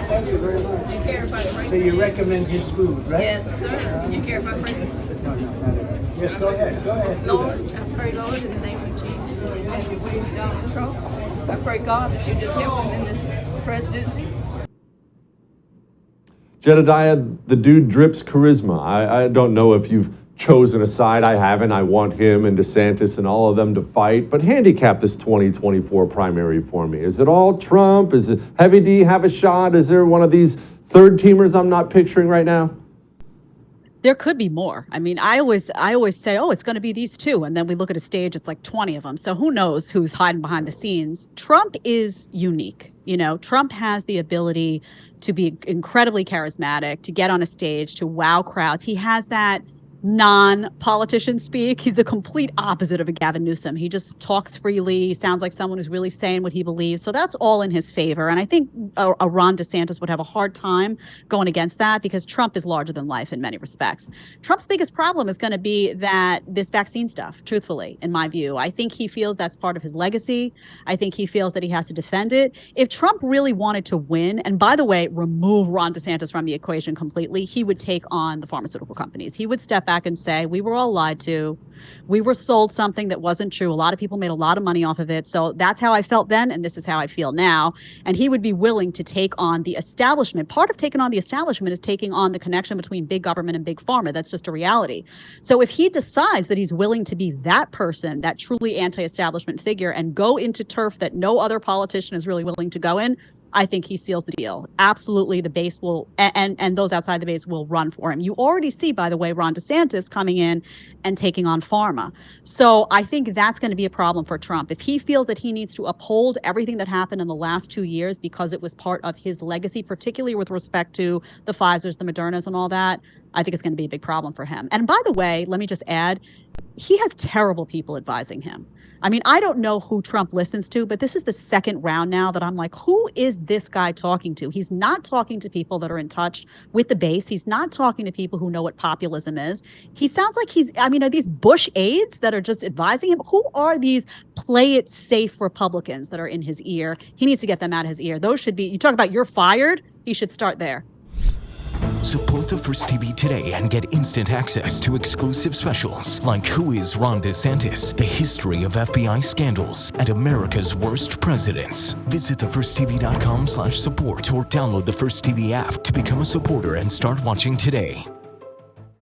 Thank you very much. You care if I pray? So you recommend his food, right? Yes, sir. You care if I pray? No, not at all. Yes, go ahead. Go ahead. Lord, I pray, Lord, in the name of Jesus, as you bring Donald Trump, I pray, God, that you just help him in this presidency. Jedediah, the dude drips charisma. I don't know if you've chosen a side. I haven't. I want him and DeSantis and all of them to fight. But handicap this 2024 primary for me. Is it all Trump? Is it Heavy D have a shot? Is there one of these third teamers I'm not picturing right now? There could be more. I mean, I always say, oh, it's going to be these two. And then we look at a stage, it's like 20 of them. So who knows who's hiding behind the scenes? Trump is unique. You know, Trump has the ability to be incredibly charismatic, to get on a stage, to wow crowds. He has that non-politician speak. He's the complete opposite of a Gavin Newsom. He just talks freely, sounds like someone who's really saying what he believes. So that's all in his favor. And I think a Ron DeSantis would have a hard time going against that because Trump is larger than life in many respects. Trump's biggest problem is going to be that this vaccine stuff, truthfully, in my view. I think he feels that's part of his legacy. I think he feels that he has to defend it. If Trump really wanted to win, and by the way, remove Ron DeSantis from the equation completely, he would take on the pharmaceutical companies. He would step back and say, we were all lied to. We were sold something that wasn't true. A lot of people made a lot of money off of it. So that's how I felt then, and this is how I feel now. And he would be willing to take on the establishment. Part of taking on the establishment is taking on the connection between big government and big pharma. That's just a reality. So if he decides that he's willing to be that person, that truly anti-establishment figure, and go into turf that no other politician is really willing to go in, I think he seals the deal. Absolutely, the base will, and those outside the base will run for him. You already see, by the way, Ron DeSantis coming in and taking on pharma. So I think that's going to be a problem for Trump. If he feels that he needs to uphold everything that happened in the last 2 years because it was part of his legacy, particularly with respect to the Pfizers, the Modernas, and all that, I think it's going to be a big problem for him. And by the way, let me just add, he has terrible people advising him. I mean, I don't know who Trump listens to, but this is the second round now that I'm like, who is this guy talking to? He's not talking to people that are in touch with the base. He's not talking to people who know what populism is. He sounds like are these Bush aides that are just advising him? Who are these play it safe Republicans that are in his ear? He needs to get them out of his ear. Those should be, you talk about you're fired, he should start there. Support the First TV today and get instant access to exclusive specials like Who is Ron DeSantis, the history of FBI scandals, and America's worst presidents. Visit thefirsttv.com/support or download the First TV app to become a supporter and start watching today.